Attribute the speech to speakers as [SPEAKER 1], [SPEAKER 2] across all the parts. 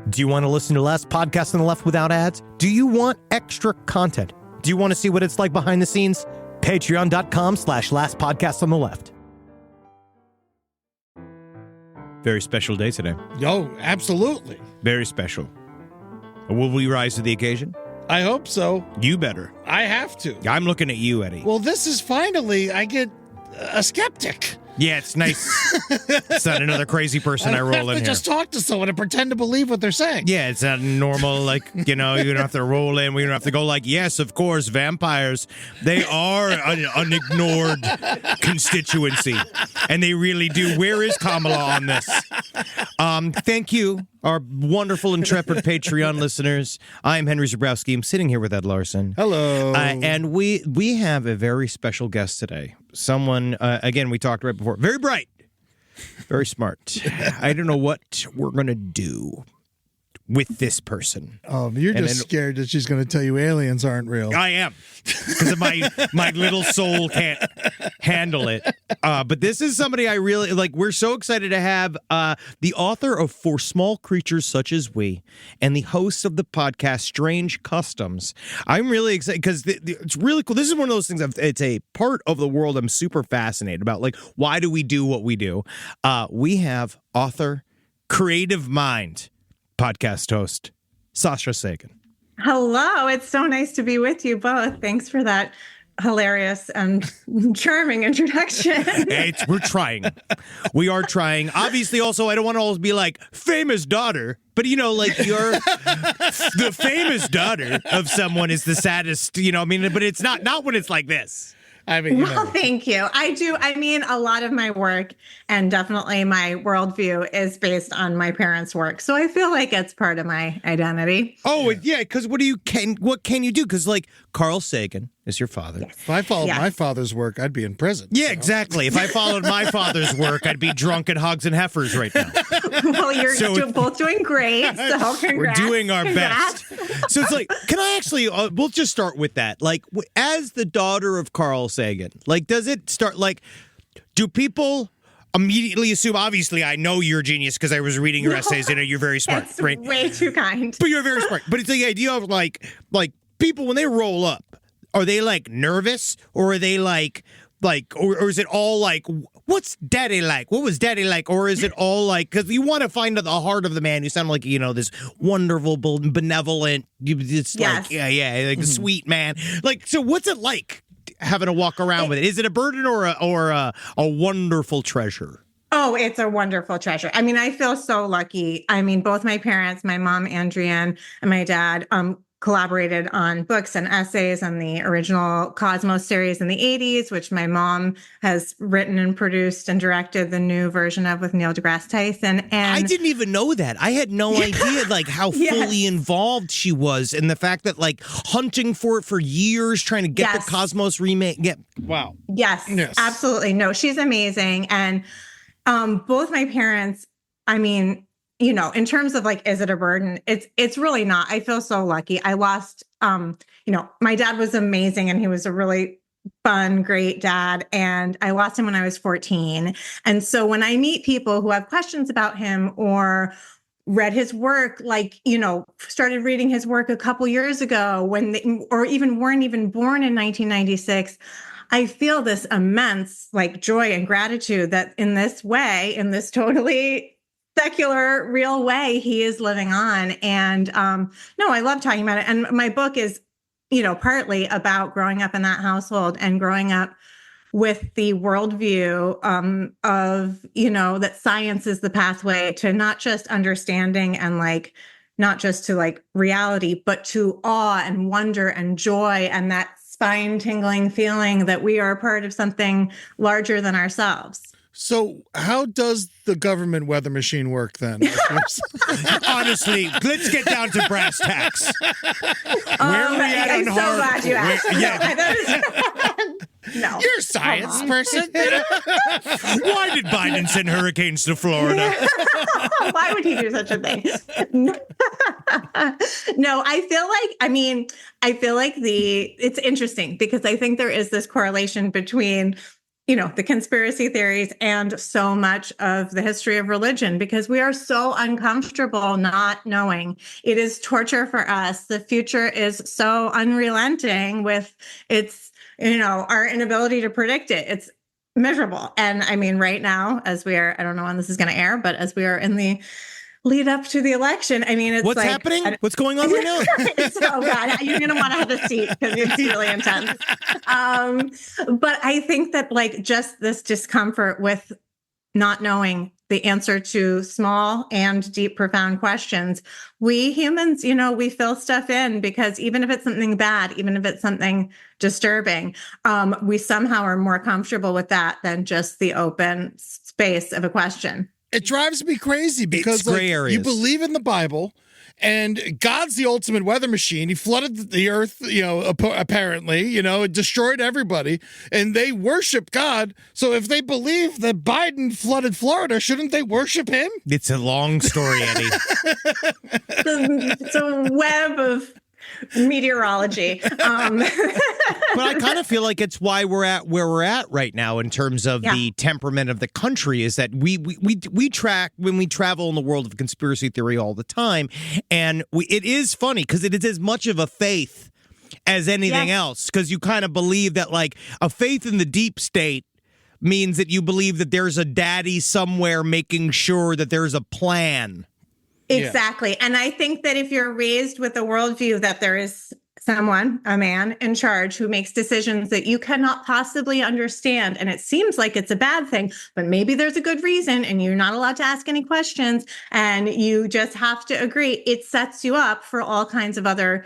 [SPEAKER 1] Do you want to listen to Last Podcast on the Left without ads? Do you want extra content? Do you want to see what it's like behind the scenes? Patreon.com/Last Podcast on the Left. Very special day today.
[SPEAKER 2] Oh, absolutely.
[SPEAKER 1] Very special. Will we rise to the occasion?
[SPEAKER 2] I hope so.
[SPEAKER 1] You better.
[SPEAKER 2] I have to.
[SPEAKER 1] I'm looking at you, Eddie.
[SPEAKER 2] Well, this is finally, I get a skeptic.
[SPEAKER 1] Yeah, it's nice. It's not another crazy person I roll in
[SPEAKER 2] have to
[SPEAKER 1] here.
[SPEAKER 2] just talk to someone and pretend to believe what they're saying.
[SPEAKER 1] Yeah, it's not normal, like, you don't have to roll in. We don't have to go like, yes, of course, vampires, they are an unignored constituency. And they really do. Where is Kamala on this? Thank you, our wonderful, intrepid Patreon listeners. I'm Henry Zabrowski. I'm sitting here with Ed Larson.
[SPEAKER 2] Hello.
[SPEAKER 1] And we have a very special guest today. Someone, again, we talked right before, very bright, very smart. I don't know what we're going to do with this person.
[SPEAKER 2] Oh, you're just scared that she's going to tell you aliens aren't real.
[SPEAKER 1] I am, because my little soul can't handle it. But this is somebody I really like. We're so excited to have the author of For Small Creatures Such as We and the host of the podcast Strange Customs. I'm really excited because it's really cool. This is one of those things. It's a part of the world I'm super fascinated about. Like, why do we do what we do? We have author, creative mind, podcast host, Sasha Sagan.
[SPEAKER 3] Hello. It's so nice to be with you both. Thanks for that hilarious and charming introduction.
[SPEAKER 1] We're trying. We are trying. Obviously, also, I don't want to always be like, famous daughter. But, like, you're the famous daughter of someone is the saddest, but it's not when it's like this.
[SPEAKER 3] Well, thank you. I do. I mean, a lot of my work and definitely my worldview is based on my parents' work. So I feel like it's part of my identity.
[SPEAKER 1] Oh, yeah. Because what can you do? Because, like, Carl Sagan is your father.
[SPEAKER 3] Yes.
[SPEAKER 2] If I followed my father's work, I'd be in prison.
[SPEAKER 1] Yeah, exactly. If I followed my father's work, I'd be drunk at Hogs and Heifers right now.
[SPEAKER 3] Well, you're both doing great. So congrats.
[SPEAKER 1] We're doing our best. So it's like, can I actually, we'll just start with that. Like, as the daughter of Carl Sagan, like, does it start, like, do people immediately assume, obviously, I know you're a genius because I was reading your essays and you're very smart.
[SPEAKER 3] That's right? Way too kind.
[SPEAKER 1] But you're very smart. But it's the idea of, like people, when they roll up, are they, like, nervous, or are they, or is it all, like, what's daddy like? What was daddy like? Or is it all, like, because you want to find the heart of the man. You sound like, this wonderful, benevolent, it's like, like the sweet man. Like, so what's it like having to walk around with it? Is it a burden or a wonderful treasure?
[SPEAKER 3] Oh, it's a wonderful treasure. I mean, I feel so lucky. I mean, both my parents, my mom, Andrienne, and my dad, collaborated on books and essays on the original Cosmos series in the 80s, which my mom has written and produced and directed the new version of with Neil deGrasse Tyson. And
[SPEAKER 1] I didn't even know that. I had no idea, like, how fully involved she was, and the fact that, like, hunting for it for years, trying to get the Cosmos remake. Wow.
[SPEAKER 3] Yes, absolutely. No, she's amazing. And both my parents, I mean, in terms of, like, is it a burden? It's really not. I feel so lucky. I lost, my dad was amazing and he was a really fun, great dad. And I lost him when I was 14. And so when I meet people who have questions about him or read his work, like, started reading his work a couple years ago or even weren't even born in 1996, I feel this immense, like, joy and gratitude that in this totally secular, real way, he is living on. And no, I love talking about it. And my book is, partly about growing up in that household and growing up with the worldview of, that science is the pathway to not just understanding and, like, not just to, like, reality, but to awe and wonder and joy and that spine-tingling feeling that we are a part of something larger than ourselves.
[SPEAKER 2] So how does the government weather machine work then?
[SPEAKER 1] Honestly, let's get down to brass tacks. Where are we at
[SPEAKER 3] I'm
[SPEAKER 1] on
[SPEAKER 3] so
[SPEAKER 1] Harvard?
[SPEAKER 3] glad you asked. No.
[SPEAKER 2] You're a science person.
[SPEAKER 1] Why did Biden send hurricanes to Florida?
[SPEAKER 3] Why would he do such a thing? No, I feel like it's interesting because I think there is this correlation between the conspiracy theories and so much of the history of religion, because we are so uncomfortable not knowing. It is torture for us. The future is so unrelenting with its, our inability to predict it. It's miserable. And I mean, right now, I don't know when this is going to air, but as we are in the lead up to the election, I mean, it's
[SPEAKER 1] what's happening? What's going on right now?
[SPEAKER 3] Oh God, you're going to want to have a seat because it's really intense. But I think that just this discomfort with not knowing the answer to small and deep, profound questions, we humans, we fill stuff in because even if it's something bad, even if it's something disturbing, we somehow are more comfortable with that than just the open space of a question.
[SPEAKER 2] It drives me crazy because
[SPEAKER 1] gray areas.
[SPEAKER 2] You believe in the Bible and God's the ultimate weather machine. He flooded the earth, apparently, destroyed everybody, and they worship God. So if they believe that Biden flooded Florida, shouldn't they worship him?
[SPEAKER 1] It's a long story, Eddie.
[SPEAKER 3] It's a web of meteorology.
[SPEAKER 1] But I kind of feel like it's why we're at where we're at right now in terms of the temperament of the country, is that we track when we travel in the world of conspiracy theory all the time. And it is funny because it is as much of a faith as anything else, because you kind of believe that a faith in the deep state means that you believe that there's a daddy somewhere making sure that there's a plan.
[SPEAKER 3] Exactly. Yeah. And I think that if you're raised with a worldview that there is someone, a man in charge who makes decisions that you cannot possibly understand, and it seems like it's a bad thing, but maybe there's a good reason and you're not allowed to ask any questions and you just have to agree, it sets you up for all kinds of other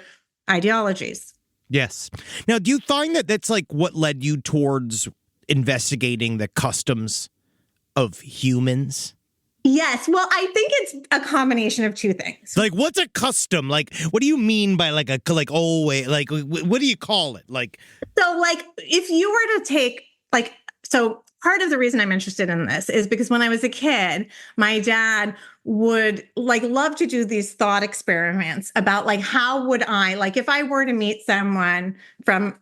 [SPEAKER 3] ideologies.
[SPEAKER 1] Yes. Now, do you find that that's what led you towards investigating the customs of humans?
[SPEAKER 3] Yes. Well, I think it's a combination of two things.
[SPEAKER 1] What's a custom? What do you mean by what do you call it?
[SPEAKER 3] So if you were to take so part of the reason I'm interested in this is because when I was a kid, my dad would love to do these thought experiments about how would I, if I were to meet someone from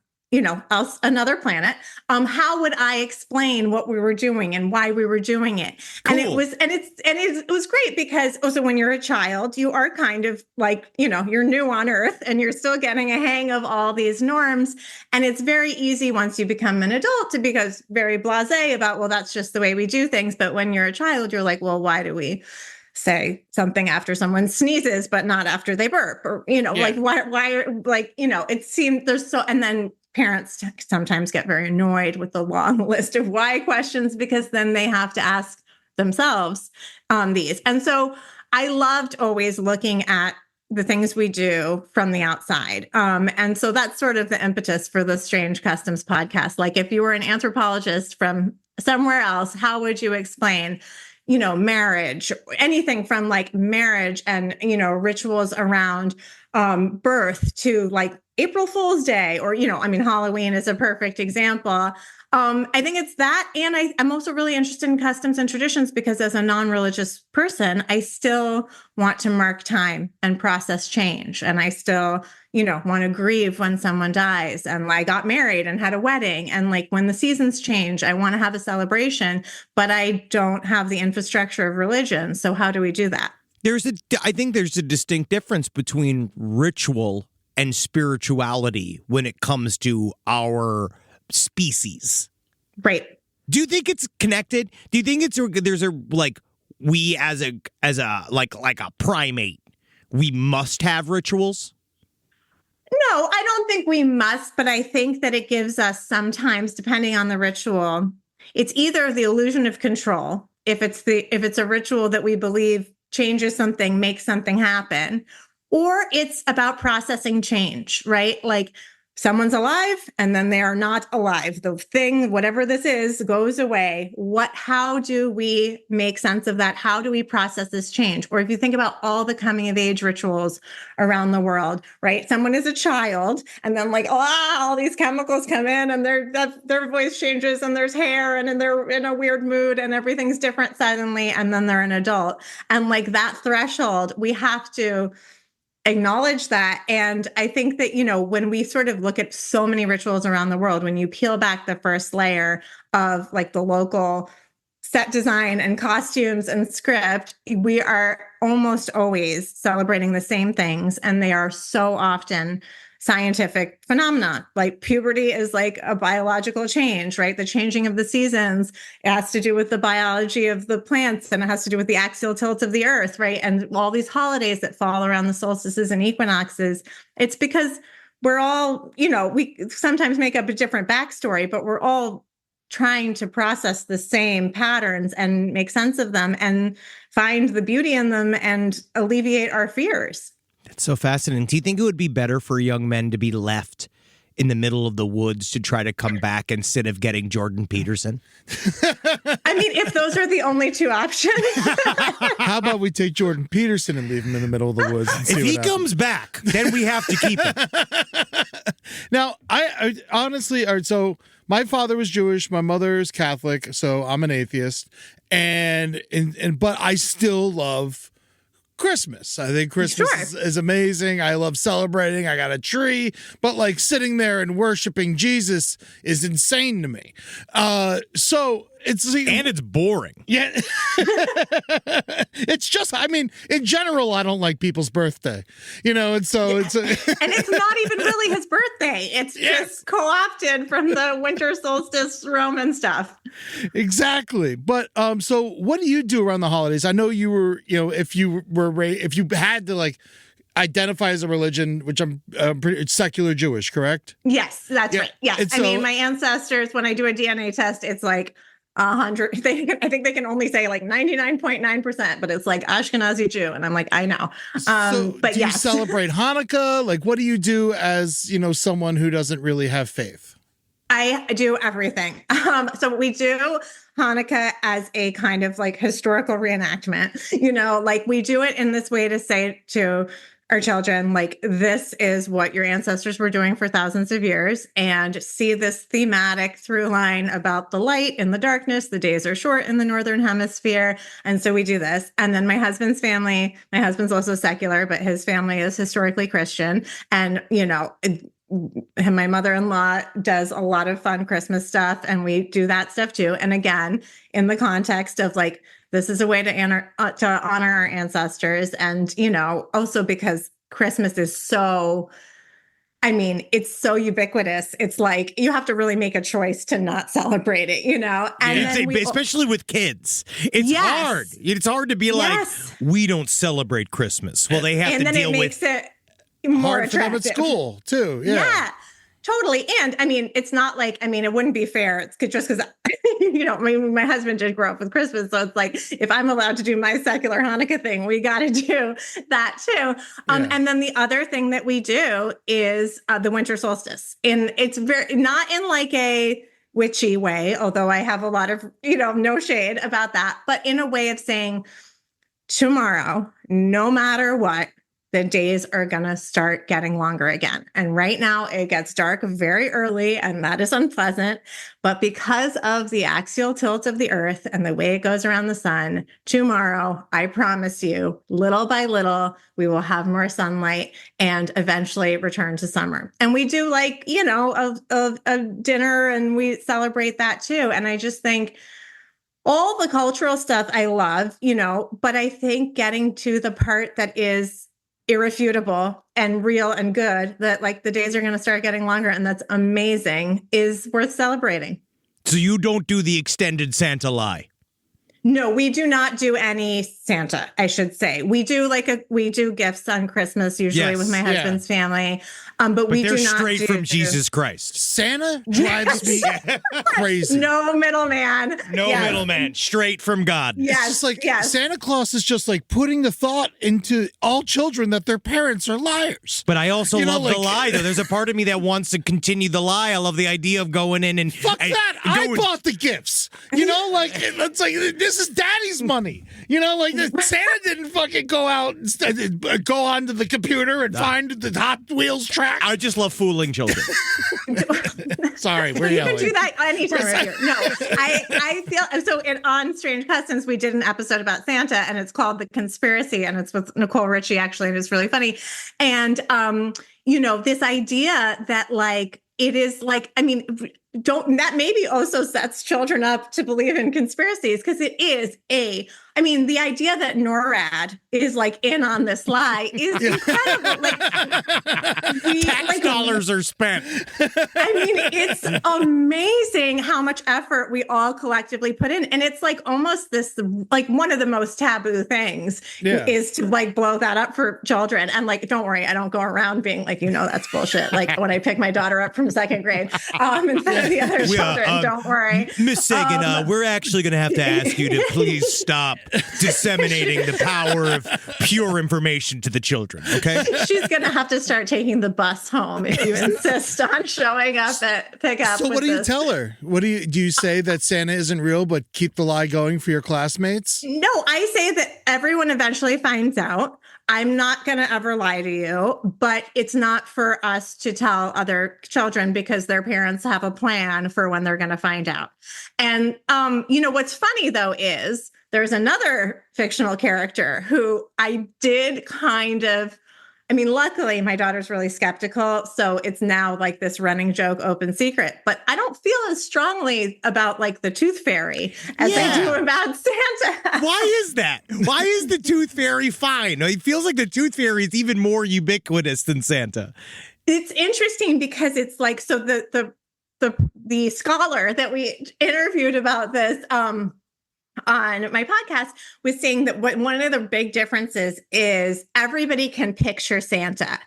[SPEAKER 3] another planet, how would I explain what we were doing and why we were doing it? Cool. And it was great because also when you're a child, you are kind of you're new on earth and you're still getting a hang of all these norms. And it's very easy once you become an adult to become very blasé about, well, that's just the way we do things. But when you're a child, you're like, well, why do we say something after someone sneezes, but not after they burp? Or, why, it seemed there's so, and then parents sometimes get very annoyed with the long list of why questions because then they have to ask themselves these. And so I loved always looking at the things we do from the outside. And so that's sort of the impetus for the Strange Customs podcast. If you were an anthropologist from somewhere else, how would you explain marriage, anything from marriage and, rituals around birth to April Fool's Day or, Halloween is a perfect example. I think it's that. And I'm also really interested in customs and traditions because as a non-religious person, I still want to mark time and process change. And I still, want to grieve when someone dies. And I got married and had a wedding. And when the seasons change, I want to have a celebration, but I don't have the infrastructure of religion. So how do we do that?
[SPEAKER 1] I think there's a distinct difference between ritual and spirituality when it comes to our species.
[SPEAKER 3] Right.
[SPEAKER 1] Do you think it's connected? Do you think we as a primate, we must have rituals?
[SPEAKER 3] No, I don't think we must, but I think that it gives us sometimes, depending on the ritual, it's either the illusion of control, if it's a ritual that we believe changes something, makes something happen, or it's about processing change, right? Someone's alive and then they are not alive. The thing, whatever this is, goes away. How do we make sense of that? How do we process this change? Or if you think about all the coming of age rituals around the world, right? Someone is a child and then all these chemicals come in and their voice changes and there's hair and they're in a weird mood and everything's different suddenly. And then they're an adult. And that threshold, we have to acknowledge that. And I think that, when we sort of look at so many rituals around the world, when you peel back the first layer of like the local set design and costumes and script, we are almost always celebrating the same things. And they are so often scientific phenomena. Like puberty is like a biological change, right? The changing of the seasons, it has to do with the biology of the plants, and it has to do with the axial tilt of the earth, right? And all these holidays that fall around the solstices and equinoxes, it's because we're all, we sometimes make up a different backstory, but we're all trying to process the same patterns and make sense of them and find the beauty in them and alleviate our fears.
[SPEAKER 1] It's so fascinating. Do you think it would be better for young men to be left in the middle of the woods to try to come back instead of getting Jordan Peterson?
[SPEAKER 3] I mean, if those are the only two options.
[SPEAKER 2] How about we take Jordan Peterson and leave him in the middle of the woods? And see
[SPEAKER 1] if he
[SPEAKER 2] what happens.
[SPEAKER 1] comes back, then we have to keep him.
[SPEAKER 2] Now, I honestly, so my father was Jewish, my mother is Catholic, so I'm an atheist, but I still love Christmas. I think Christmas is amazing. I love celebrating. I got a tree, but like sitting there and worshiping Jesus is insane to me. So it's boring. Yeah. It's just, in general, I don't like people's birthday, and so it's.
[SPEAKER 3] And it's not even really his birthday. It's just co-opted from the winter solstice Roman stuff.
[SPEAKER 2] Exactly. But so what do you do around the holidays? I know you were, if you had to like identify as a religion, which I'm pretty secular Jewish, correct?
[SPEAKER 3] Yes, that's right. Yes. My ancestors, when I do a DNA test, it's like 100. I think they can only say like 99.9%, but it's like Ashkenazi Jew. And I'm like, I know. But
[SPEAKER 2] do you celebrate Hanukkah? Like, what do you do as, someone who doesn't really have faith?
[SPEAKER 3] I do everything. So we do Hanukkah as a kind of like historical reenactment, like we do it in this way to say to our children, like, this is what your ancestors were doing for thousands of years, and see this thematic through line about the light and the darkness. The days are short in the Northern Hemisphere. And so we do this. And then my husband's also secular, but his family is historically Christian. And, my mother-in-law does a lot of fun Christmas stuff, and we do that stuff too. And again, in the context of like, this is a way to honor our ancestors. And, also because Christmas is so, it's so ubiquitous. It's like you have to really make a choice to not celebrate it, And
[SPEAKER 1] especially with kids. It's hard. It's hard to be like, we don't celebrate Christmas. Well, they have to deal with it.
[SPEAKER 3] More
[SPEAKER 2] hard for them at school too.
[SPEAKER 3] Yeah, totally. And it's not like, it wouldn't be fair. It's just because, my husband did grow up with Christmas. So it's like, if I'm allowed to do my secular Hanukkah thing, we got to do that too. And then the other thing that we do is the winter solstice. And it's very, not in like a witchy way, although I have a lot of, no shade about that, but in a way of saying tomorrow, no matter what, the days are going to start getting longer again. And right now it gets dark very early, and that is unpleasant. But because of the axial tilt of the earth and the way it goes around the sun, tomorrow, I promise you, little by little, we will have more sunlight and eventually return to summer. And we do like, a dinner, and we celebrate that too. And I just think all the cultural stuff I love, but I think getting to the part that is irrefutable and real and good, that like the days are going to start getting longer, and that's amazing, is worth celebrating.
[SPEAKER 1] So you don't do the extended Santa lie?
[SPEAKER 3] No, we do not do any Santa, I should say. We do gifts on Christmas, usually with my husband's family. But we do not
[SPEAKER 1] straight from Jesus Christ.
[SPEAKER 2] Santa drives me crazy.
[SPEAKER 3] No middleman.
[SPEAKER 1] No middleman. Straight from God.
[SPEAKER 2] Yes. It's just like Santa Claus is just like putting the thought into all children that their parents are liars.
[SPEAKER 1] But I also love the lie, though. There's a part of me that wants to continue the lie. I love the idea of going in and...
[SPEAKER 2] Fuck that. I bought the gifts. It's like, this is daddy's money. You know, like Santa didn't fucking go out and go onto the computer and find the Hot Wheels track.
[SPEAKER 1] I just love fooling children.
[SPEAKER 2] Sorry, we're
[SPEAKER 3] you
[SPEAKER 2] yelling.
[SPEAKER 3] can do that anytime right here. No, I feel so. On Strange Customs, we did an episode about Santa, and it's called The Conspiracy, and it's with Nicole Richie actually, and it's really funny. And this idea that like it is like, I mean, that maybe also sets children up to believe in conspiracies, because it is the idea that NORAD is like in on this lie is incredible. Like,
[SPEAKER 1] tax dollars are spent.
[SPEAKER 3] I mean, it's amazing how much effort we all collectively put in. And it's like almost this, like one of the most taboo things is to like blow that up for children. And like, don't worry, I don't go around being like, that's bullshit. Like when I pick my daughter up from second grade instead of the other children, don't worry.
[SPEAKER 1] Miss Sagan, we're actually going to have to ask you to please stop disseminating the power of pure information to the children, okay?
[SPEAKER 3] She's going to have to start taking the bus home if you insist on showing up at pickup.
[SPEAKER 2] So what do you tell her? What do you say that Santa isn't real, but keep the lie going for your classmates?
[SPEAKER 3] No, I say that everyone eventually finds out. I'm not going to ever lie to you, but it's not for us to tell other children because their parents have a plan for when they're going to find out. And, what's funny, though, is there's another fictional character who I did luckily my daughter's really skeptical. So it's now like this running joke, open secret, but I don't feel as strongly about like the Tooth Fairy as I do about Santa.
[SPEAKER 1] Why is that? Why is the Tooth Fairy fine? It feels like the Tooth Fairy is even more ubiquitous than Santa.
[SPEAKER 3] It's interesting because it's like, so the scholar that we interviewed about this, on my podcast was saying that one of the big differences is everybody can picture Santa,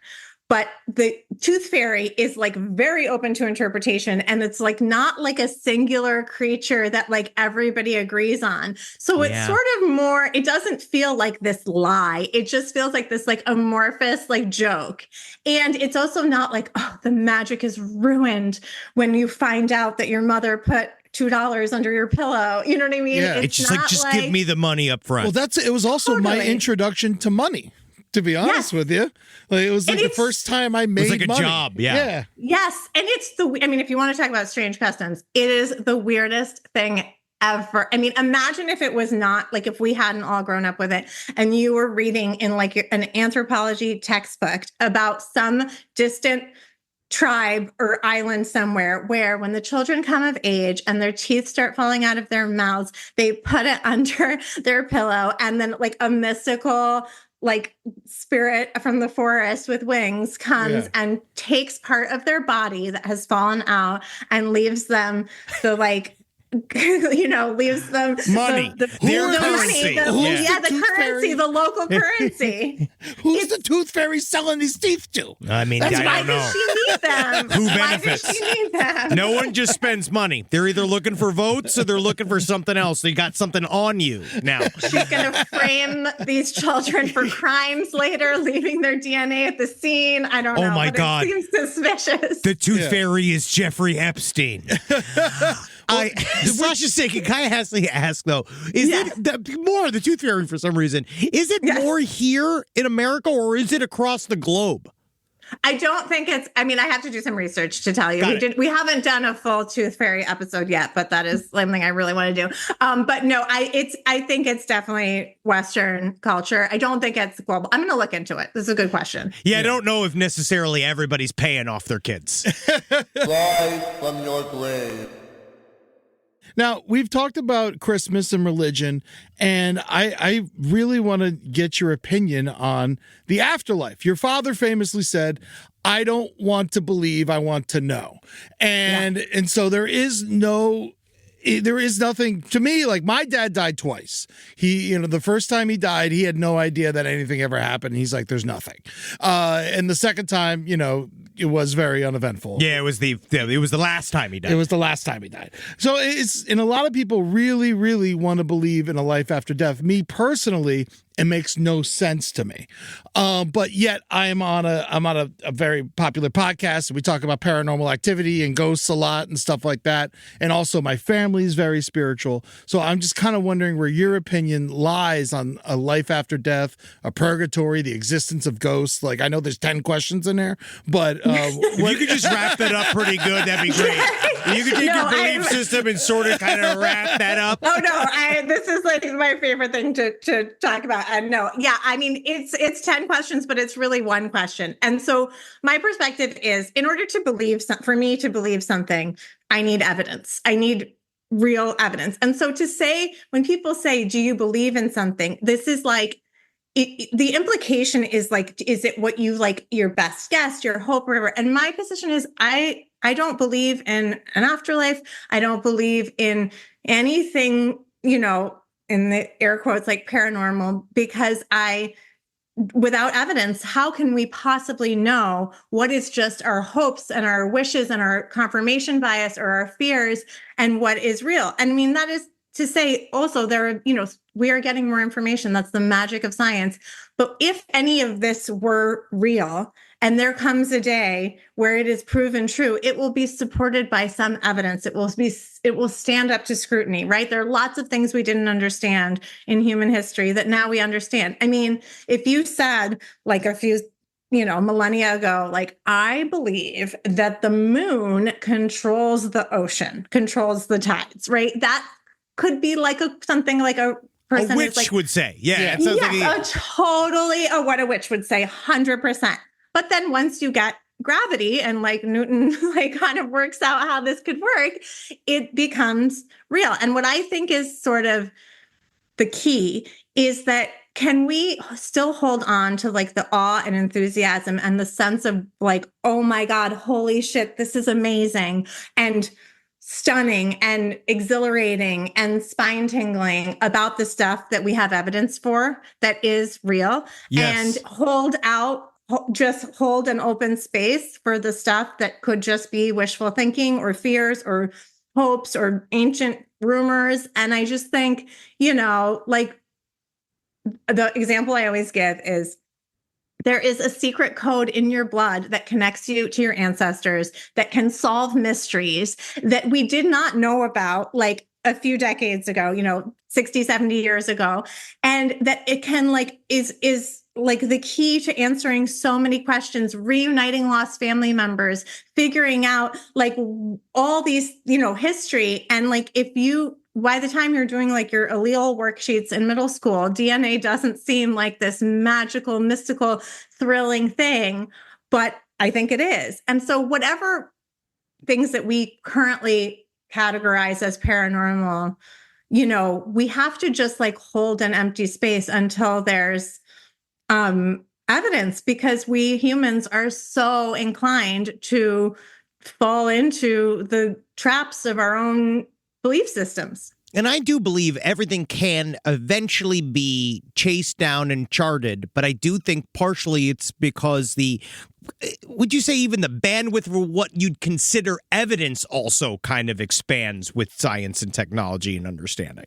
[SPEAKER 3] but the Tooth Fairy is like very open to interpretation. And it's like not like a singular creature that like everybody agrees on. So it's sort of more, it doesn't feel like this lie. It just feels like this like amorphous like joke. And it's also not like, oh, the magic is ruined when you find out that your mother put $2 under your pillow. You know what I mean?
[SPEAKER 2] Yeah.
[SPEAKER 1] It's just like, give me the money up front.
[SPEAKER 2] Well, it was also my introduction to money, to be honest with you. Like, it was like the first time I made money.
[SPEAKER 1] It was like a job. Yeah.
[SPEAKER 3] Yes. And it's if you want to talk about strange customs, it is the weirdest thing ever. I mean, imagine if it was not like, if we hadn't all grown up with it and you were reading in like an anthropology textbook about some distant tribe or island somewhere where when the children come of age and their teeth start falling out of their mouths, they put it under their pillow, and then like a mystical like spirit from the forest with wings comes and takes part of their body that has fallen out and leaves them the like leaves them
[SPEAKER 1] money.
[SPEAKER 3] Their currency. The currency, the local currency.
[SPEAKER 2] Who's the Tooth Fairy selling these teeth to?
[SPEAKER 1] I mean, I don't know.
[SPEAKER 3] Why does she need them?
[SPEAKER 1] Who benefits?
[SPEAKER 3] Why does she need them?
[SPEAKER 1] No one just spends money. They're either looking for votes or they're looking for something else. They got something on you now.
[SPEAKER 3] She's going to frame these children for crimes later, leaving their DNA at the scene. I don't know.
[SPEAKER 1] Oh, my God.
[SPEAKER 3] It seems suspicious.
[SPEAKER 1] The Tooth Fairy is Jeffrey Epstein. Sasha's sake, can I ask though, is it more the Tooth Fairy for some reason? Is it more here in America or is it across the globe?
[SPEAKER 3] I don't think it's, I have to do some research to tell you. We haven't done a full Tooth Fairy episode yet, but that is something I really want to do. But no, I think it's definitely Western culture. I don't think it's global. I'm going to look into it. This is a good question.
[SPEAKER 1] Yeah, I don't know if necessarily everybody's paying off their kids.
[SPEAKER 4] Rise from your grave.
[SPEAKER 2] Now, we've talked about Christmas and religion, and I really want to get your opinion on the afterlife. Your father famously said, I don't want to believe, I want to know. And so there is nothing to me. Like, my dad died twice. He, the first time he died, he had no idea that anything ever happened. He's like, there's nothing. And the second time, it was very uneventful.
[SPEAKER 1] Yeah, it was the last time he died.
[SPEAKER 2] It was the last time he died. So and a lot of people really, really want to believe in a life after death. Me personally, It makes no sense to me. But yet I'm on a very popular podcast, and we talk about paranormal activity and ghosts a lot and stuff like that. And also my family is very spiritual. So I'm just kind of wondering where your opinion lies on a life after death, a purgatory, the existence of ghosts. Like, I know there's 10 questions in there, but
[SPEAKER 1] if you could just wrap that up pretty good, that'd be great. If you could take your belief system and sort of kind of wrap that up.
[SPEAKER 3] Oh no, this is like my favorite thing to talk about. And no, yeah, I mean it's 10 questions, but it's really one question. And so my perspective is, in order to believe for me to believe something, I need evidence. I need real evidence. And so to say, when people say, "Do you believe in something?" This is like the implication is like, is it what you like, your best guess, your hope, or whatever? And my position is, I don't believe in an afterlife. I don't believe in anything, in the air quotes, like paranormal, because without evidence, how can we possibly know what is just our hopes and our wishes and our confirmation bias or our fears and what is real? And I mean, that is to say also we are getting more information. That's the magic of science. But if any of this were real, and there comes a day where it is proven true, it will be supported by some evidence. It will stand up to scrutiny, right? There are lots of things we didn't understand in human history that now we understand. I mean, if you said like a few millennia ago, like, I believe that the moon controls the ocean, controls the tides, right? That could be like something like a person
[SPEAKER 1] a witch would say. Yeah.
[SPEAKER 3] Yes, totally what a witch would say, 100%. But then once you get gravity and like Newton like kind of works out how this could work, it becomes real. And what I think is sort of the key is that, can we still hold on to like the awe and enthusiasm and the sense of like, oh my God, holy shit, this is amazing and stunning and exhilarating and spine tingling about the stuff that we have evidence for that is real?
[SPEAKER 1] Yes.
[SPEAKER 3] And just hold an open space for the stuff that could just be wishful thinking or fears or hopes or ancient rumors. And I just think, like the example I always give is, there is a secret code in your blood that connects you to your ancestors, that can solve mysteries that we did not know about like a few decades ago, 60, 70 years ago. And that it can is like the key to answering so many questions, reuniting lost family members, figuring out like all these, history. And like, by the time you're doing like your allele worksheets in middle school, DNA doesn't seem like this magical, mystical, thrilling thing, but I think it is. And so whatever things that we currently categorize as paranormal, we have to just like hold an empty space until there's evidence, because we humans are so inclined to fall into the traps of our own belief systems.
[SPEAKER 1] And I do believe everything can eventually be chased down and charted, but I do think partially it's because would you say even the bandwidth for what you'd consider evidence also kind of expands with science and technology and understanding?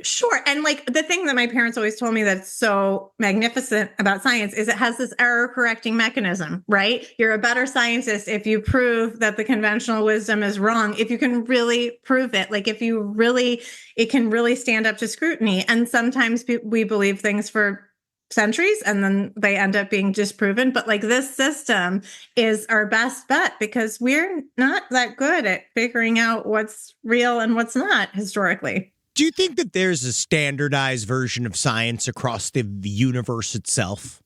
[SPEAKER 3] Sure. And like the thing that my parents always told me that's so magnificent about science is it has this error correcting mechanism, right? You're a better scientist if you prove that the conventional wisdom is wrong, if you can really prove it, like it can really stand up to scrutiny. And sometimes we believe things for centuries and then they end up being disproven. But like this system is our best bet because we're not that good at figuring out what's real and what's not historically.
[SPEAKER 1] Do you think that there's a standardized version of science across the universe itself?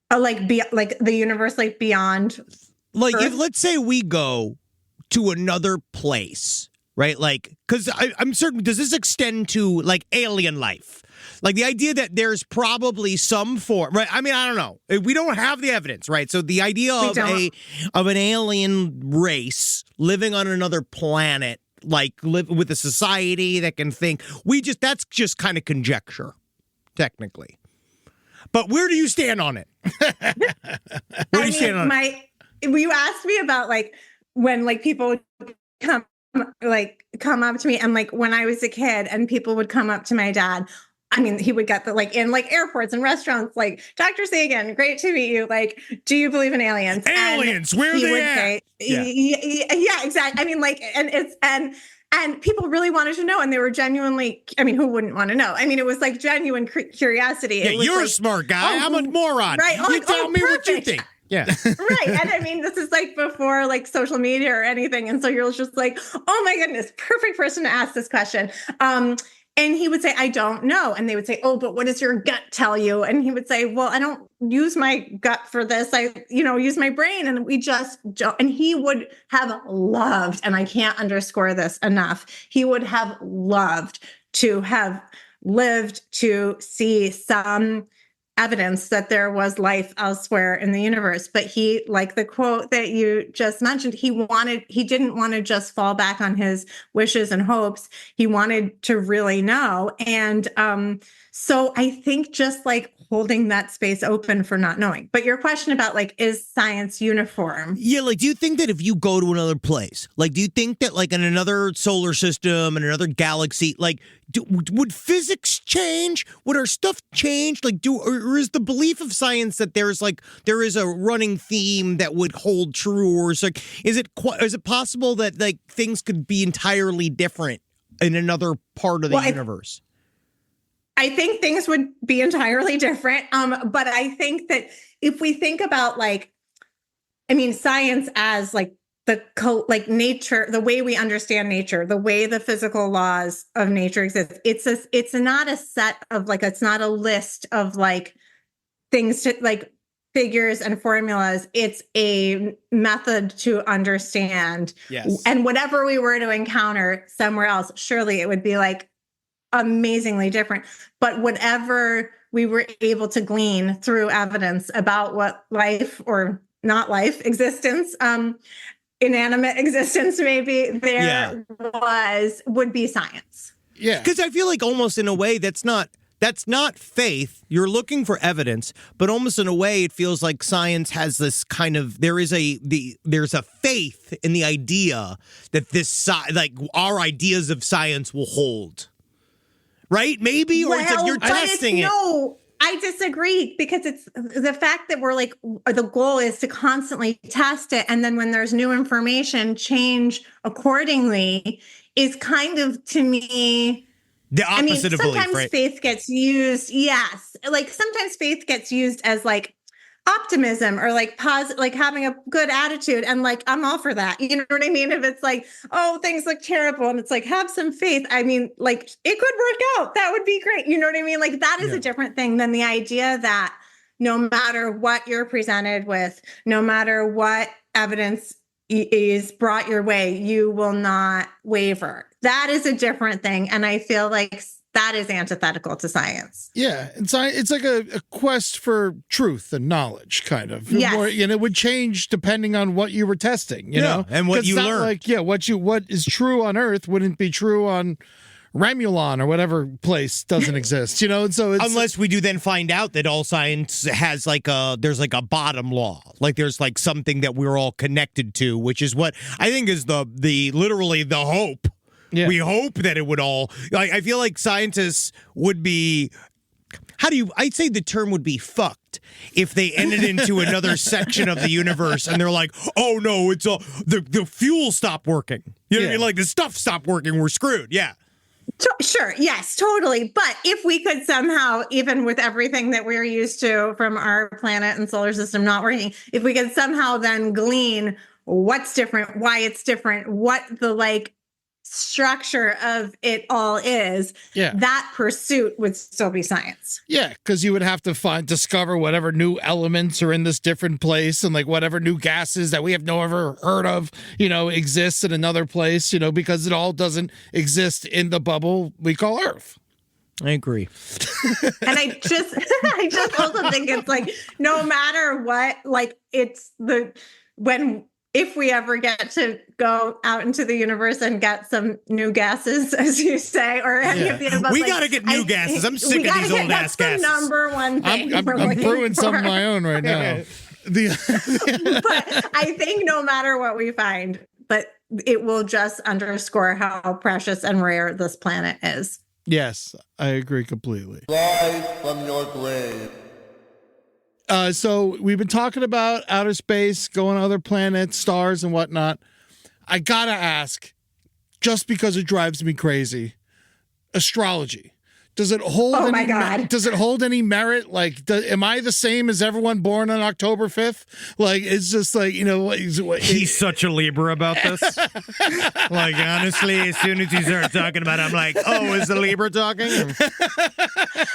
[SPEAKER 3] Like the universe, like beyond
[SPEAKER 1] Like,
[SPEAKER 3] Earth?
[SPEAKER 1] if let's say we go to another place, right? Like, because I'm certain, does this extend to like alien life? Like the idea that there's probably some form, right? I mean, I don't know. We don't have the evidence, right? So the idea of an alien race living on another planet, like live with a society that can think, that's just kind of conjecture, technically. But where do you stand on it? Where do you stand on it?
[SPEAKER 3] You asked me about like when like people would come up to me, and like when I was a kid and people would come up to my dad, I mean, he would get the like in like airports and restaurants, like Dr. Sagan, great to meet you. Like, do you believe in aliens?
[SPEAKER 1] Aliens, where
[SPEAKER 3] he
[SPEAKER 1] they
[SPEAKER 3] would
[SPEAKER 1] at?
[SPEAKER 3] say,
[SPEAKER 1] Yeah.
[SPEAKER 3] yeah, exactly. I mean, like, and people really wanted to know, and they were genuinely. I mean, who wouldn't want to know? I mean, it was like genuine curiosity.
[SPEAKER 1] Yeah,
[SPEAKER 3] It was
[SPEAKER 1] you're a
[SPEAKER 3] like,
[SPEAKER 1] smart guy.
[SPEAKER 3] oh,
[SPEAKER 1] I'm a moron.
[SPEAKER 3] right?
[SPEAKER 1] You tell me what you
[SPEAKER 3] perfect.
[SPEAKER 1] think. Yeah.
[SPEAKER 3] Right. And I mean, this is like before like social media or anything. And so you're just like, oh my goodness, perfect person to ask this question. And he would say, I don't know. And they would say, oh, but what does your gut tell you? And he would say, well, I don't use my gut for this. I, use my brain. And we just don't. And he would have loved, and I can't underscore this enough, he would have loved to have lived to see some evidence that there was life elsewhere in the universe. But he, like the quote that you just mentioned, he didn't want to just fall back on his wishes and hopes. He wanted to really know. And so I think just like holding that space open for not knowing. But your question about like, is science uniform?
[SPEAKER 1] Yeah, like, do you think that if you go to another place, like, do you think that like in another solar system and another galaxy, like, would physics change? Would our stuff change? Like, or is the belief of science that there is a running theme that would hold true, or is it possible that like things could be entirely different in another part of the universe?
[SPEAKER 3] I think things would be entirely different. But I think that if we think about like, I mean, science as like nature, the way we understand nature, the way the physical laws of nature exist, it's not a set of like, it's not a list of like things to like figures and formulas. It's a method to understand.
[SPEAKER 1] Yes.
[SPEAKER 3] And whatever we were to encounter somewhere else, surely it would be like amazingly different. But whatever we were able to glean through evidence about what life or not life existence, inanimate existence maybe would be science.
[SPEAKER 2] Yeah.
[SPEAKER 1] Because I feel like almost in a way that's not faith. You're looking for evidence, but almost in a way it feels like science has this kind of, there's a faith in the idea that like our ideas of science will hold. Right? Maybe, or it's like you're testing it.
[SPEAKER 3] No, I disagree, because it's the fact that we're like, the goal is to constantly test it. And then when there's new information, change accordingly is kind of, to me,
[SPEAKER 1] the opposite of belief, right?
[SPEAKER 3] Sometimes faith gets used. Yes. Like sometimes faith gets used as like optimism or like positive, like having a good attitude. And like, I'm all for that. You know what I mean? If it's like, oh, things look terrible, and it's like, have some faith. I mean, like it could work out. That would be great. You know what I mean? Like that is a different thing than the idea that no matter what you're presented with, no matter what evidence is brought your way, you will not waver. That is a different thing. And I feel like that is antithetical to science.
[SPEAKER 2] Yeah. And it's like a quest for truth and knowledge, kind of.
[SPEAKER 3] Yes.
[SPEAKER 2] And it would change depending on what you were testing, you know?
[SPEAKER 1] And what you learned.
[SPEAKER 2] Like, what is true on Earth wouldn't be true on Ramulon or whatever place doesn't exist, you know? And so
[SPEAKER 1] unless we do then find out that all science has there's like a bottom law, like there's like something that we're all connected to, which is what I think is literally the hope. Yeah. We hope that it would all, like, I feel like scientists would be, I'd say the term would be fucked if they ended into another section of the universe and they're like, oh no, it's the fuel stopped working. You know what I mean? Like the stuff stopped working, we're screwed. Yeah.
[SPEAKER 3] Sure. Yes, totally. But if we could somehow, even with everything that we're used to from our planet and solar system not working, if we could somehow then glean what's different, why it's different, what the like structure of it all is, that pursuit would still be science.
[SPEAKER 2] Yeah, because you would have to discover whatever new elements are in this different place, and like whatever new gases that we have never heard of, exists in another place, because it all doesn't exist in the bubble we call Earth.
[SPEAKER 1] I agree.
[SPEAKER 3] And I just also think it's like, no matter what, like if we ever get to go out into the universe and get some new gases, as you say, or any of the above,
[SPEAKER 1] we got to get new gases. I'm sick of these old ass gases.
[SPEAKER 3] That's the number one thing.
[SPEAKER 2] I'm brewing some of my own right now.
[SPEAKER 3] But I think no matter what we find, but it will just underscore how precious and rare this planet is.
[SPEAKER 2] Yes, I agree completely.
[SPEAKER 4] Rise from your grave.
[SPEAKER 2] So we've been talking about outer space, going to other planets, stars, and whatnot. I gotta ask, just because it drives me crazy, astrology. Does it hold?
[SPEAKER 3] Oh my God.
[SPEAKER 2] Does it hold any merit? Like, am I the same as everyone born on October 5th? Like, it's just like,
[SPEAKER 1] He's such a Libra about this. Like, honestly, as soon as you start talking about it, I'm like, oh, is the Libra talking?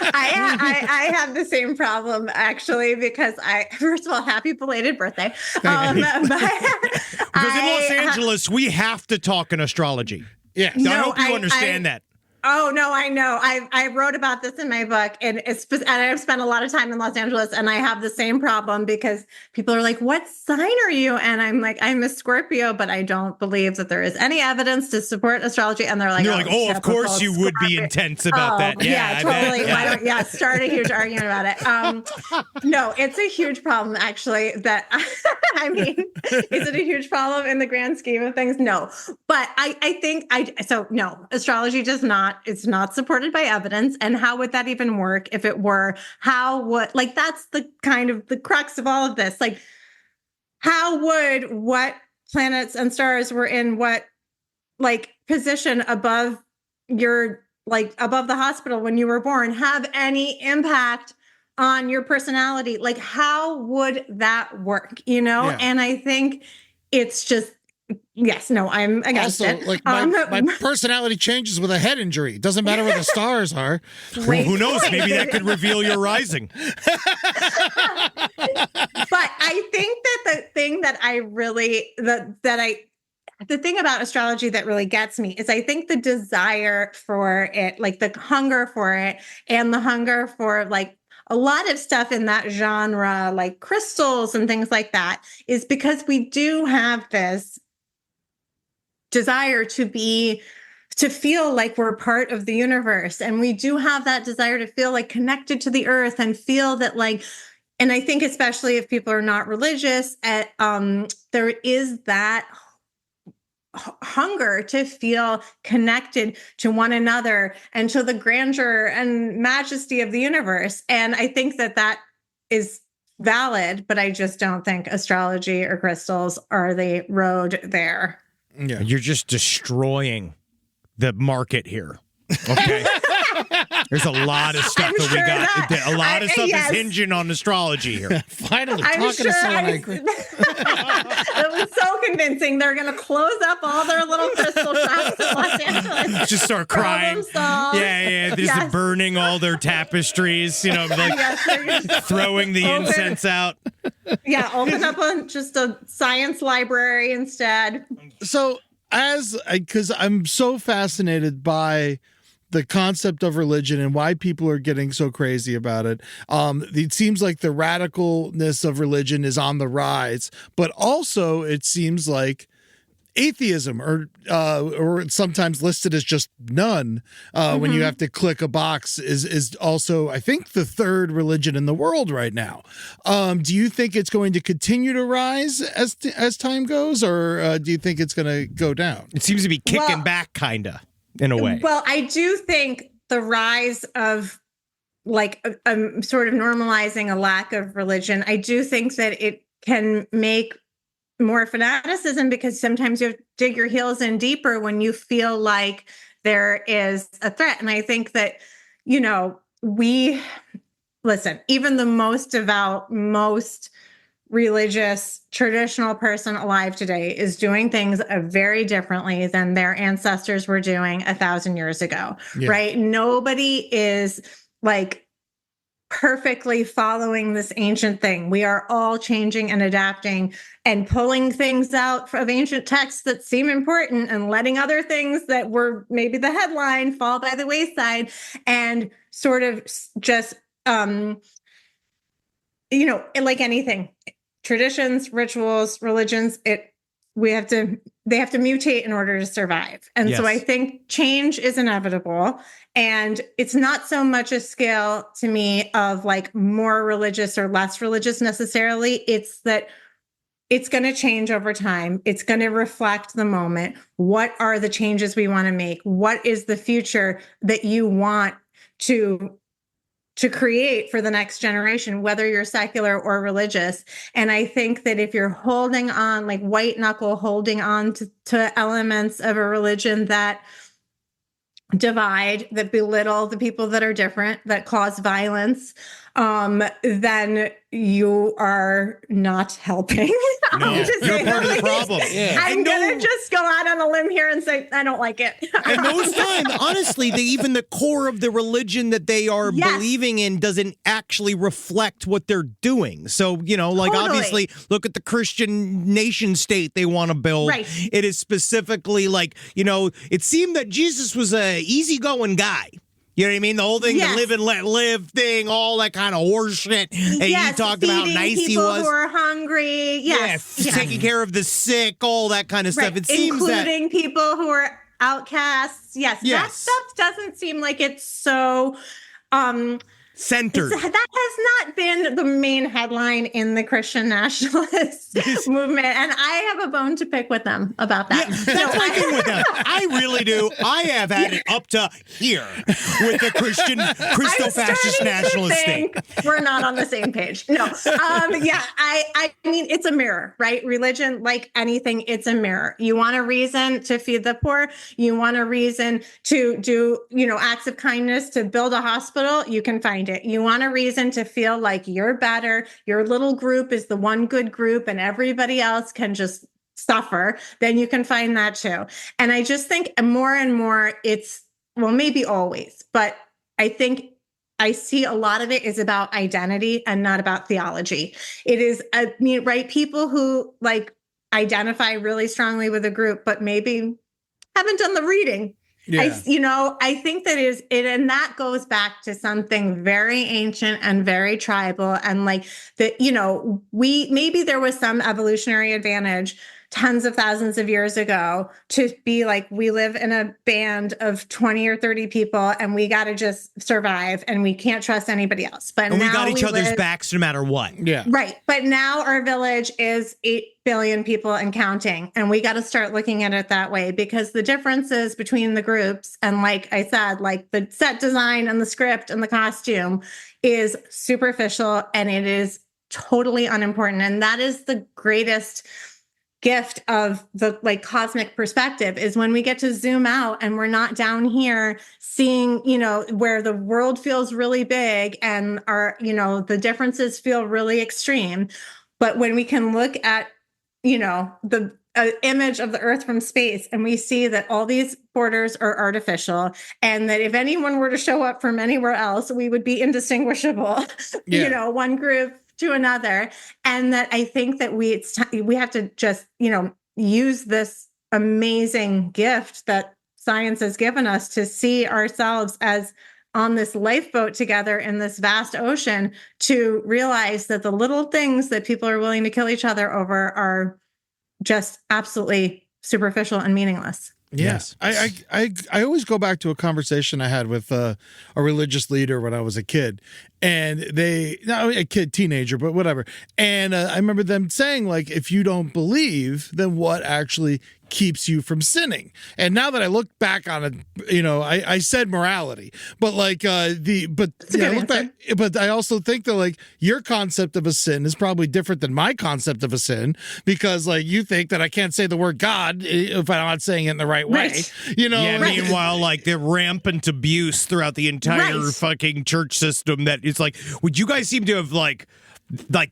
[SPEAKER 3] I have the same problem actually because first of all, happy belated birthday.
[SPEAKER 1] Because in Los Angeles, we have to talk in astrology.
[SPEAKER 2] Yeah.
[SPEAKER 1] I hope you understand that.
[SPEAKER 3] Oh no, I know. I wrote about this in my book, and I've spent a lot of time in Los Angeles, and I have the same problem because people are like, "What sign are you?" And I'm like, "I'm a Scorpio," but I don't believe that there is any evidence to support astrology. And they're like,
[SPEAKER 1] "Oh, of course you would be intense about that."
[SPEAKER 3] Yeah, totally. Why don't start a huge argument about it? No, it's a huge problem actually. That I mean, is it a huge problem in the grand scheme of things? No, but I think no, astrology does not. It's not supported by evidence. And how would that even work if it were? That's the kind of the crux of all of this. Like, how would what planets and stars were in what position above above the hospital when you were born have any impact on your personality? Like, how would that work?
[SPEAKER 2] Yeah.
[SPEAKER 3] And I think it's just, yes, no, I'm against
[SPEAKER 2] also,
[SPEAKER 3] it.
[SPEAKER 2] like my personality changes with a head injury. It doesn't matter where the stars are.
[SPEAKER 1] Well, who knows? Maybe that could reveal your rising.
[SPEAKER 3] But I think that the thing that the thing about astrology that really gets me is I think the desire for it, like the hunger for it and the hunger for like a lot of stuff in that genre, like crystals and things like that, is because we do have this desire to feel like we're part of the universe. And we do have that desire to feel like connected to the earth and feel that and I think especially if people are not religious, there is that hunger to feel connected to one another and to the grandeur and majesty of the universe. And I think that is valid, but I just don't think astrology or crystals are the road there.
[SPEAKER 2] Yeah.
[SPEAKER 1] You're just destroying the market here. Okay. There's a lot of stuff that we got. A lot of stuff is hinging on astrology here.
[SPEAKER 2] Finally, talking to someone I agree.
[SPEAKER 3] It was so convincing. They're going to close up all their little crystal shops in Los Angeles.
[SPEAKER 1] Just start crying. Yeah. Just burning all their tapestries, throwing the incense out.
[SPEAKER 3] Yeah, open up just a science library instead.
[SPEAKER 2] So, because I'm so fascinated by the concept of religion and why people are getting so crazy about it. It seems like the radicalness of religion is on the rise, but also it seems like atheism or sometimes listed as just none when you have to click a box is also, I think, the third religion in the world right now. Do you think it's going to continue to rise as time goes, or do you think it's going to go down?
[SPEAKER 1] It seems to be kicking back, kind of, in a way.
[SPEAKER 3] Well, I do think the rise of sort of normalizing a lack of religion, I do think that it can make more fanaticism, because sometimes you have to dig your heels in deeper when you feel like there is a threat. And I think that, even the most devout, most religious, traditional person alive today is doing things very differently than their ancestors were doing 1,000 years ago, right? Nobody is perfectly following this ancient thing. We are all changing and adapting and pulling things out of ancient texts that seem important and letting other things that were maybe the headline fall by the wayside, and sort of just, like anything, traditions, rituals, religions, they have to mutate in order to survive. And so I think change is inevitable. And it's not so much a scale to me of more religious or less religious necessarily. It's that it's going to change over time. It's going to reflect the moment. What are the changes we want to make? What is the future that you want to create for the next generation, whether you're secular or religious? And I think that if you're holding on, like white knuckle, holding on to elements of a religion that divide, that belittle the people that are different, that cause violence, then you are not helping.
[SPEAKER 1] No, you're part of the problem.
[SPEAKER 2] Yeah.
[SPEAKER 3] I'm going to just go out on a limb here and say, I don't like it.
[SPEAKER 1] And most time, honestly, even the core of the religion that they are believing in doesn't actually reflect what they're doing. So, you know, like obviously, look at the Christian nation state they want to build.
[SPEAKER 3] Right.
[SPEAKER 1] It is specifically like, you know, it seemed that Jesus was a easygoing guy. You know what I mean? The whole thing, the live and let live thing, all that kind of horse shit. And he talked about how nice he was.
[SPEAKER 3] People who are hungry. Yes.
[SPEAKER 1] Taking care of the sick, all that kind of stuff. It seems
[SPEAKER 3] including people who are outcasts. Yes. That stuff doesn't seem like it's so
[SPEAKER 1] centered.
[SPEAKER 3] That has not been the main headline in the Christian nationalist movement. And I have a bone to pick with them about that.
[SPEAKER 1] Yeah, that's my thing with them. I really do. I have had it up to here with the Christo-fascist nationalist state.
[SPEAKER 3] We're not on the same page. No. I mean, it's a mirror, right? Religion, like anything, it's a mirror. You want a reason to feed the poor. You want a reason to do, acts of kindness, to build a hospital. You can find it. You want a reason to feel like you're better. Your little group is the one good group and everybody else can just suffer. Then you can find that too. And I just think more and more maybe always, but I think I see a lot of it is about identity and not about theology. It is, people who identify really strongly with a group, but maybe haven't done the reading. Yeah. I think that and that goes back to something very ancient and very tribal, and maybe there was some evolutionary advantage tens of thousands of years ago to be like, we live in a band of 20 or 30 people and we got to just survive and we can't trust anybody else. But
[SPEAKER 1] and we got each other's backs no matter what.
[SPEAKER 2] Yeah.
[SPEAKER 3] Right. But now our village is 8 billion people and counting. And we got to start looking at it that way, because the differences between the groups, and like I said, like the set design and the script and the costume, is superficial and it is totally unimportant. And that is the greatest gift of the cosmic perspective, is when we get to zoom out and we're not down here seeing, where the world feels really big and the differences feel really extreme. But when we can look at, the image of the Earth from space, and we see that all these borders are artificial, and that if anyone were to show up from anywhere else, we would be indistinguishable, one group to another. And that I think that we have to just, use this amazing gift that science has given us to see ourselves as on this lifeboat together in this vast ocean, to realize that the little things that people are willing to kill each other over are just absolutely superficial and meaningless.
[SPEAKER 2] Yes. I always go back to a conversation I had with a religious leader when I was a kid, and teenager, but whatever. And I remember them saying, if you don't believe, then what actually keeps you from sinning? And now that I look back on it, I said morality, but I look back, but I also think that your concept of a sin is probably different than my concept of a sin, because you think that I can't say the word God if I'm not saying it in the right way,
[SPEAKER 3] right.
[SPEAKER 1] Yeah. Right. Meanwhile, the rampant abuse throughout the entire fucking church system, that it's would you guys seem to have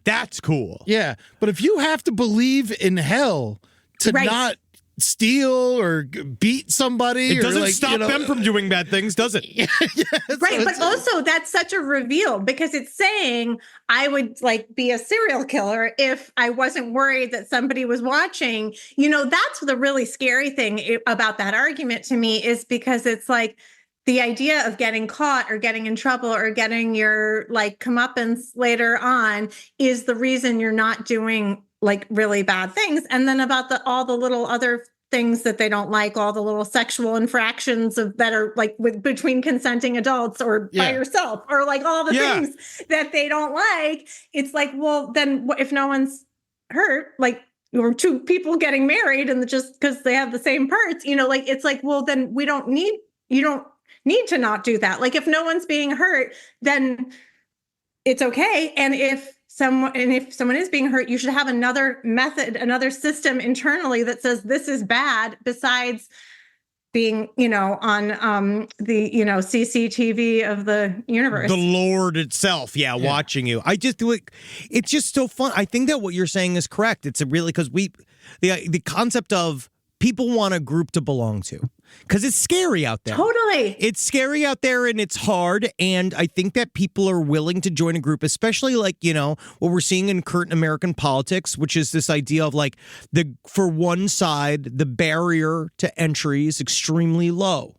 [SPEAKER 1] that's cool.
[SPEAKER 2] Yeah. But if you have to believe in hell to not steal or beat somebody,
[SPEAKER 1] it doesn't stop them from doing bad things, does it?
[SPEAKER 3] Right. But also that's such a reveal, because it's saying I would be a serial killer if I wasn't worried that somebody was watching. That's the really scary thing about that argument to me, is because it's the idea of getting caught or getting in trouble or getting your comeuppance later on is the reason you're not doing really bad things. And then about all the little other things that they don't like, all the little sexual infractions that are between consenting adults or by yourself, or all the things that they don't like. It's well, then if no one's hurt, like, or two people getting married and just because they have the same parts, like, it's like, well, then you don't need to not do that. Like, if no one's being hurt, then it's okay. And if someone is being hurt, you should have another method, another system internally that says this is bad, besides being, on the, CCTV of the universe.
[SPEAKER 1] The Lord itself, watching you. I just do it. It's just so fun. I think that what you're saying is correct. It's really because the concept of people want a group to belong to, because it's scary out there.
[SPEAKER 3] Totally.
[SPEAKER 1] It's scary out there and it's hard. And I think that people are willing to join a group, especially like, what we're seeing in current American politics, which is this idea of like for one side, the barrier to entry is extremely low.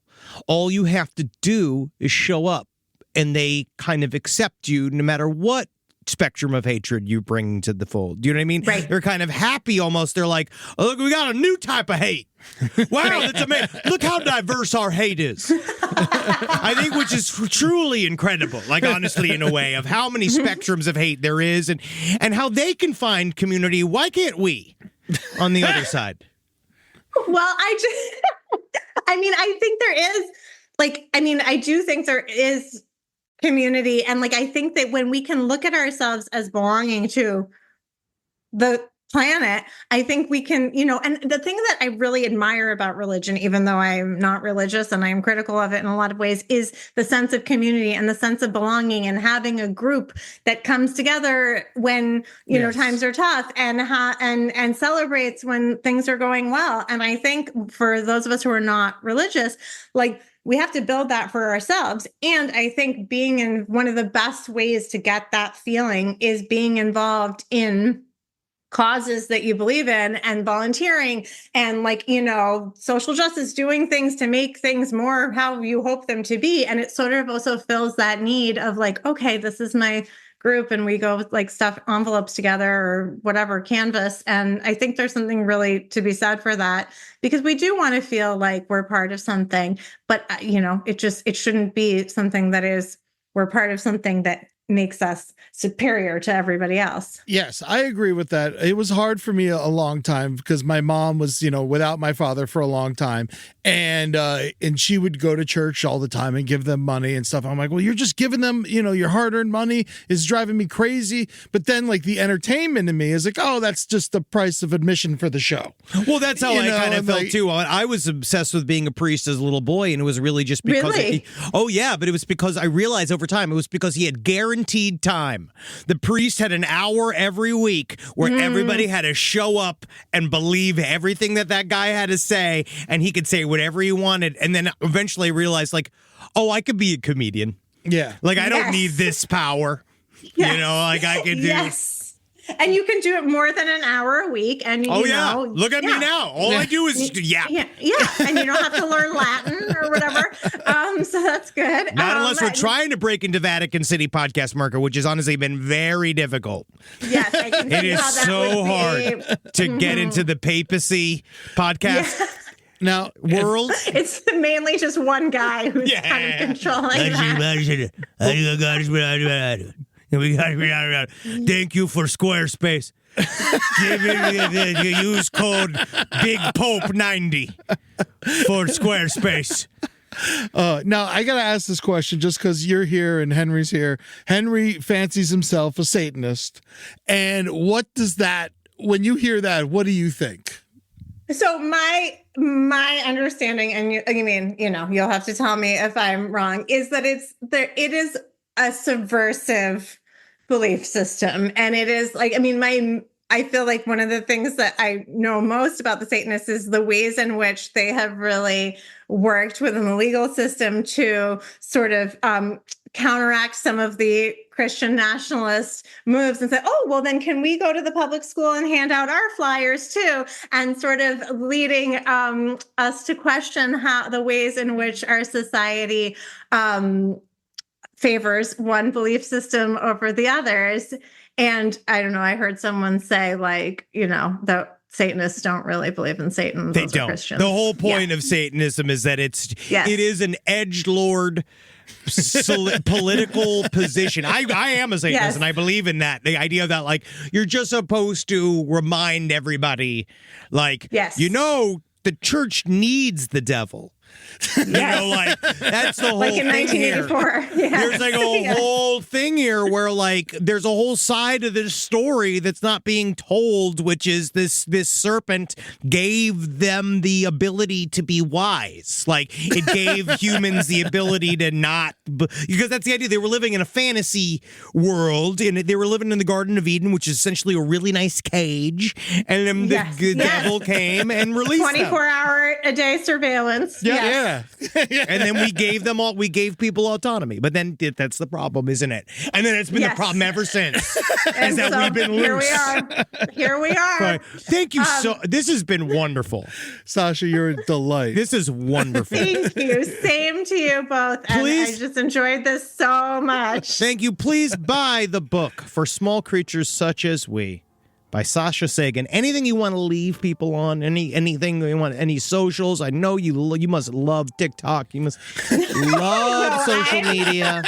[SPEAKER 1] All you have to do is show up and they kind of accept you no matter what spectrum of hatred you bring to the fold. Do you know what I mean?
[SPEAKER 3] Right.
[SPEAKER 1] They're kind of happy almost. They're like, oh, look, we got a new type of hate. Wow, that's amazing. Look how diverse our hate is. I think, which is truly incredible, like honestly, in a way, of how many spectrums of hate there is and how they can find community. Why can't we on the other side?
[SPEAKER 3] Well, I think there is, I do think there is community. And I think that when we can look at ourselves as belonging to the planet, I think we can, and the thing that I really admire about religion, even though I'm not religious and I'm critical of it in a lot of ways, is the sense of community and the sense of belonging and having a group that comes together when, times are tough and celebrates when things are going well. And I think for those of us who are not religious, we have to build that for ourselves. And I think being in one of the best ways to get that feeling is being involved in causes that you believe in and volunteering and social justice, doing things to make things more how you hope them to be. And it sort of also fills that need of okay, this is my group and we go stuff envelopes together or whatever, canvas. And I think there's something really to be said for that, because we do want to feel like we're part of something, but it shouldn't be something that is, we're part of something that makes us superior to everybody else.
[SPEAKER 2] Yes, I agree with that. It was hard for me a long time because my mom was, without my father for a long time. And she would go to church all the time and give them money and stuff. I'm like, well, you're just giving them, your hard-earned money is driving me crazy. But then the entertainment in me is like, oh, that's just the price of admission for the show.
[SPEAKER 1] Well, that's how I kind of felt too. I was obsessed with being a priest as a little boy, and it was really just because but it was because I realized over time it was because he had guaranteed time. The priest had an hour every week where everybody had to show up and believe everything that guy had to say, and he could say whatever he wanted. And then eventually realized I could be a comedian.
[SPEAKER 2] Yeah.
[SPEAKER 1] I don't need this power.
[SPEAKER 3] Yes.
[SPEAKER 1] I can do.
[SPEAKER 3] Yes. And you can do it more than an hour a week. And
[SPEAKER 1] look at me now. All I do is
[SPEAKER 3] yeah. And you don't have to learn Latin or whatever. So that's good.
[SPEAKER 1] Not unless we're trying to break into Vatican City podcast market, which has honestly been very difficult.
[SPEAKER 3] Yes, I can see
[SPEAKER 1] it is
[SPEAKER 3] how that
[SPEAKER 1] so
[SPEAKER 3] would
[SPEAKER 1] hard to get into the papacy podcast.
[SPEAKER 3] Yeah.
[SPEAKER 1] Now, world.
[SPEAKER 3] It's mainly just one guy who's kind of controlling that.
[SPEAKER 1] Thank you for Squarespace. Use code BIGPOPE90 for Squarespace.
[SPEAKER 2] Now, I got to ask this question just because you're here and Henry's here. Henry fancies himself a Satanist. And what does that, when you hear that, what do you think?
[SPEAKER 3] So my understanding, and you'll have to tell me if I'm wrong, is that it is a subversive belief system. And it is I feel like one of the things that I know most about the Satanists is the ways in which they have really worked within the legal system to sort of counteract some of the Christian nationalist moves and say, oh, well, then can we go to the public school and hand out our flyers too? And sort of leading us to question how the ways in which our society favors one belief system over the others. And I don't know, I heard someone say that Satanists don't really believe in Satan.
[SPEAKER 1] They don't.
[SPEAKER 3] Christians.
[SPEAKER 1] The whole point of Satanism is that it is an edgelord political position. I am a Satanist,
[SPEAKER 3] Yes.
[SPEAKER 1] and I believe in that. The idea that, like, you're just supposed to remind everybody, like,
[SPEAKER 3] Yes.
[SPEAKER 1] the church needs the devil. Like, that's the whole
[SPEAKER 3] Like in
[SPEAKER 1] thing here.
[SPEAKER 3] 1984. Yeah.
[SPEAKER 1] There's like a whole thing here where, like, there's a whole side of this story that's not being told, which is this serpent gave them the ability to be wise. Like, it gave humans the ability to not, because that's the idea. They were living in a fantasy world, and they were living in the Garden of Eden, which is essentially a really nice cage. And then the devil came and released
[SPEAKER 3] 24-hour-a-day surveillance.
[SPEAKER 1] Yeah.
[SPEAKER 3] Yes.
[SPEAKER 1] And then we gave people autonomy. But then that's the problem, isn't it? And then it's been the problem ever since.
[SPEAKER 3] And
[SPEAKER 1] is that we've been loose.
[SPEAKER 3] Here we are.
[SPEAKER 1] Right. Thank you this has been wonderful.
[SPEAKER 2] Sasha, you're a delight.
[SPEAKER 1] This is wonderful.
[SPEAKER 3] Thank you. Same to you both. And
[SPEAKER 1] Please.
[SPEAKER 3] I just enjoyed this so much.
[SPEAKER 1] Thank you. Please buy the book For Small Creatures Such as We by Sasha Sagan. Anything you want to leave people on? Anything you want? Any socials? I know you must love TikTok. You must love social media.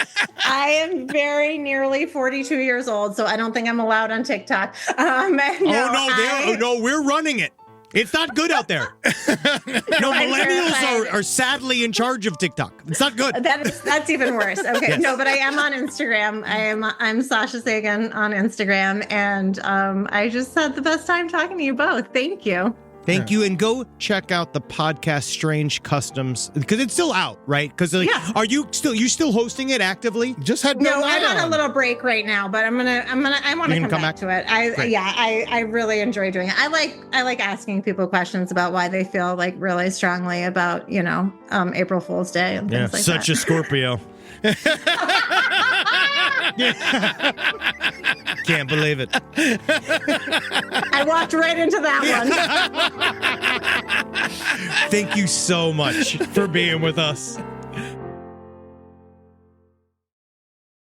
[SPEAKER 3] I am very nearly 42 years old, so I don't think I'm allowed on TikTok.
[SPEAKER 1] No, we're running it. It's not good out there. No, millennials are sadly in charge of TikTok. It's not good.
[SPEAKER 3] That's even worse. Okay,
[SPEAKER 1] Yes.
[SPEAKER 3] no, but I am on Instagram. I'm Sasha Sagan on Instagram, and I just had the best time talking to you both. Thank you.
[SPEAKER 1] Thank you, and go check out the podcast Strange Customs, because it's still out, right? Because are you still hosting it actively?
[SPEAKER 2] Just had
[SPEAKER 3] No, I'm on a little break right now, but I want to come back to it. I really enjoy doing it. I like asking people questions about why they feel like really strongly about April Fool's Day and things like that.
[SPEAKER 1] Such a Scorpio. Can't believe it.
[SPEAKER 3] I walked right into that one.
[SPEAKER 1] Thank you so much for being with us.